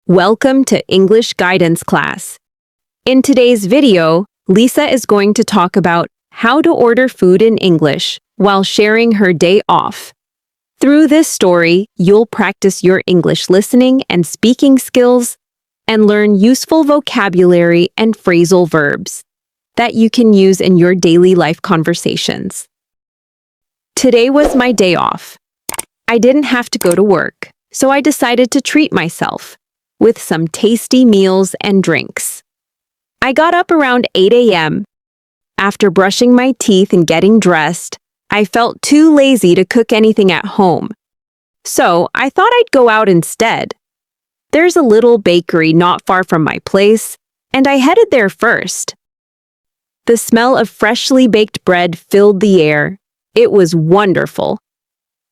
Welcome to English Guidance Class. In today's video, Lisa is going to talk about how to order food in English while sharing her day off. Through this story, you'll practice your English listening and speaking skills and learn useful vocabulary and phrasal verbs that you can use in your daily life conversations. Today was my day off. I didn't have to go to work, so I decided to treat myself with some tasty meals and drinks. I got up around 8 a.m. After brushing my teeth and getting dressed, I felt too lazy to cook anything at home. So I thought I'd go out instead. There's a little bakery not far from my place, and I headed there first. The smell of freshly baked bread filled the air. It was wonderful.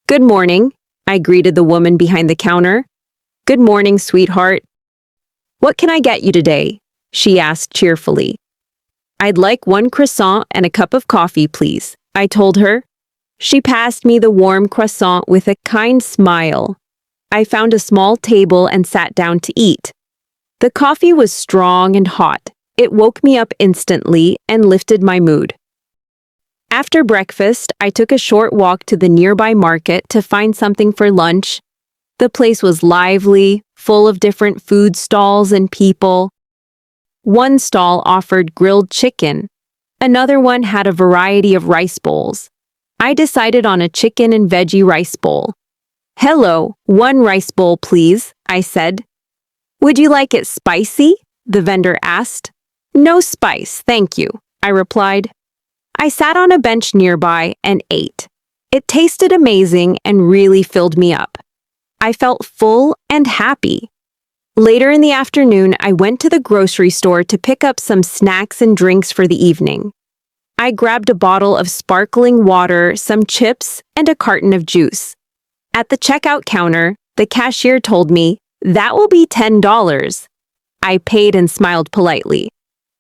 "Good morning," I greeted the woman behind the counter. "Good morning, sweetheart. What can I get you today?" she asked cheerfully. "I'd like 1 croissant and a cup of coffee, please," I told her. She passed me the warm croissant with a kind smile. I found a small table and sat down to eat. The coffee was strong and hot. It woke me up instantly and lifted my mood. After breakfast, I took a short walk to the nearby market to find something for lunch. The place was lively, full of different food stalls and people. One stall offered grilled chicken. Another one had a variety of rice bowls. I decided on a chicken and veggie rice bowl. "Hello, 1 rice bowl, please," I said. "Would you like it spicy?" the vendor asked. "No spice, thank you," I replied. I sat on a bench nearby and ate. It tasted amazing and really filled me up. I felt full and happy. Later in the afternoon, I went to the grocery store to pick up some snacks and drinks for the evening. I grabbed a bottle of sparkling water, some chips, and a carton of juice. At the checkout counter, the cashier told me, "That will be $10. I paid and smiled politely.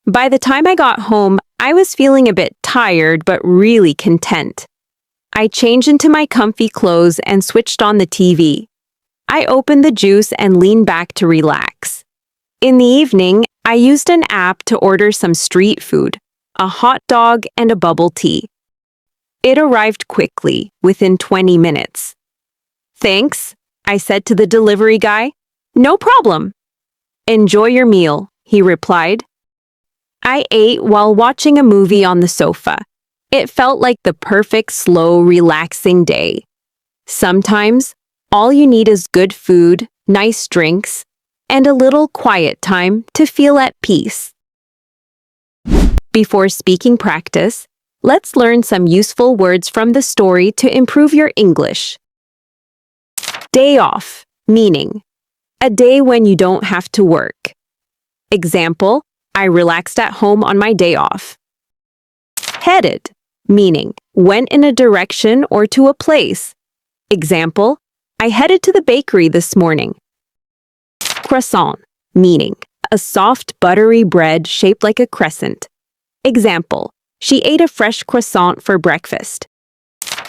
By the time I got home, I was feeling a bit tired but really content. I changed into my comfy clothes and switched on the TV. I opened the juice and leaned back to relax. In the evening, I used an app to order some street food, a hot dog and a bubble tea. It arrived quickly, within 20 minutes. "Thanks," I said to the delivery guy. "No problem." "Enjoy your meal," he replied. I ate while watching a movie on the sofa. It felt like the perfect, slow, relaxing day. Sometimes, all you need is good food, nice drinks, and a little quiet time to feel at peace. Before speaking practice, let's learn some useful words from the story to improve your English. Day off, meaning a day when you don't have to work. Example, I relaxed at home on my day off. Headed, meaning went in a direction or to a place. Example, I headed to the bakery this morning. Croissant, meaning a soft, buttery bread shaped like a crescent. Example, she ate a fresh croissant for breakfast.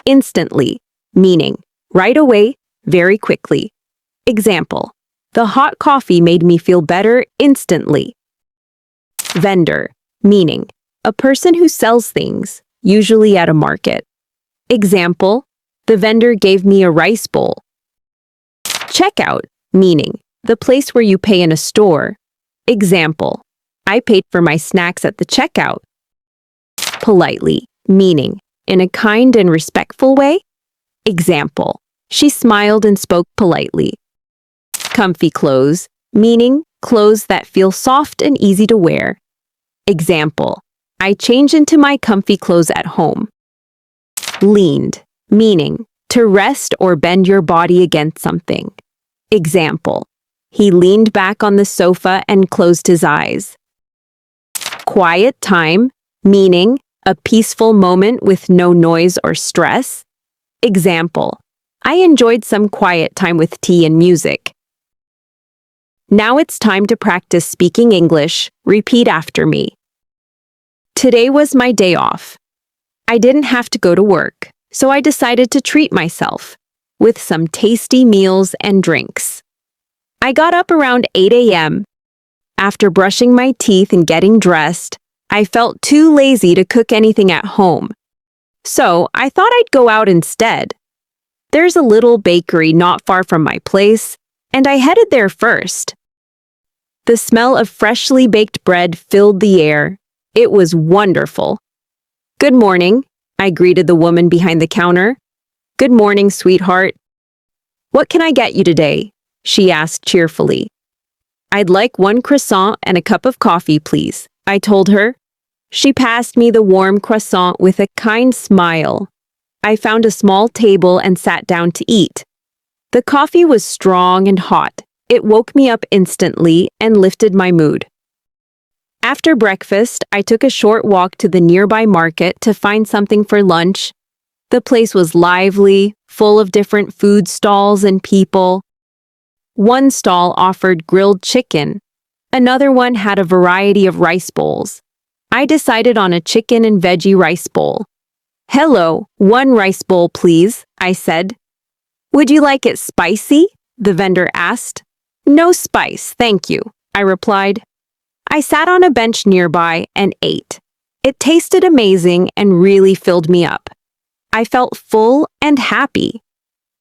Instantly, meaning right away, very quickly. Example, the hot coffee made me feel better instantly. Vendor, meaning a person who sells things, usually at a market. Example, the vendor gave me a rice bowl. Checkout, meaning the place where you pay in a store. Example, I paid for my snacks at the checkout. Politely, meaning in a kind and respectful way. Example, she smiled and spoke politely. Comfy clothes, meaning clothes that feel soft and easy to wear. Example, I changed into my comfy clothes at home. Leaned, meaning to rest or bend your body against something. Example, he leaned back on the sofa and closed his eyes. Quiet time, meaning a peaceful moment with no noise or stress. Example, I enjoyed some quiet time with tea and music. Now it's time to practice speaking English. Repeat after me. Today was my day off. I didn't have to go to work, so I decided to treat myself with some tasty meals and drinks. I got up around 8 a.m. After brushing my teeth and getting dressed, I felt too lazy to cook anything at home. So I thought I'd go out instead. There's a little bakery not far from my place, and I headed there first. The smell of freshly baked bread filled the air. It was wonderful. "Good morning," I greeted the woman behind the counter. "Good morning, sweetheart." "What can I get you today?" she asked cheerfully. "I'd like 1 croissant and a cup of coffee, please," I told her. She passed me the warm croissant with a kind smile. I found a small table and sat down to eat. The coffee was strong and hot. It woke me up instantly and lifted my mood. After breakfast, I took a short walk to the nearby market to find something for lunch. The place was lively, full of different food stalls and people. One stall offered grilled chicken. Another one had a variety of rice bowls. I decided on a chicken and veggie rice bowl. "Hello, 1 rice bowl, please," I said. "Would you like it spicy?" the vendor asked. "No spice, thank you," I replied. I sat on a bench nearby and ate. It tasted amazing and really filled me up. I felt full and happy.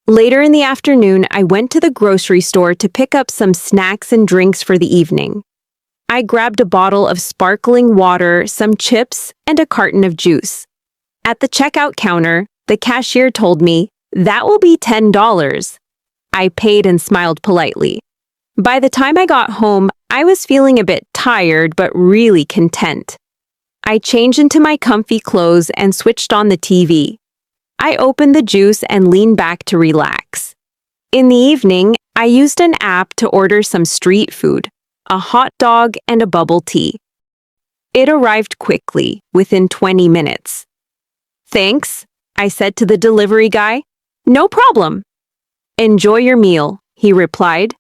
Later in the afternoon, I went to the grocery store to pick up some snacks and drinks for the evening. I grabbed a bottle of sparkling water, some chips, and a carton of juice. At the checkout counter, the cashier told me, "That will be $10. I paid and smiled politely. By the time I got home, I was feeling a bit tired but really content. I changed into my comfy clothes and switched on the TV. I opened the juice and leaned back to relax. In the evening, I used an app to order some street food, a hot dog and a bubble tea. It arrived quickly, within 20 minutes. "Thanks," I said to the delivery guy. "No problem." "Enjoy your meal," he replied.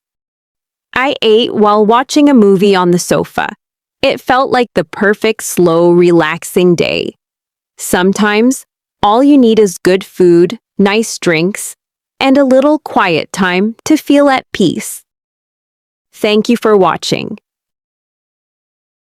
I ate while watching a movie on the sofa. It felt like the perfect, slow, relaxing day. Sometimes, all you need is good food, nice drinks, and a little quiet time to feel at peace. Thank you for watching.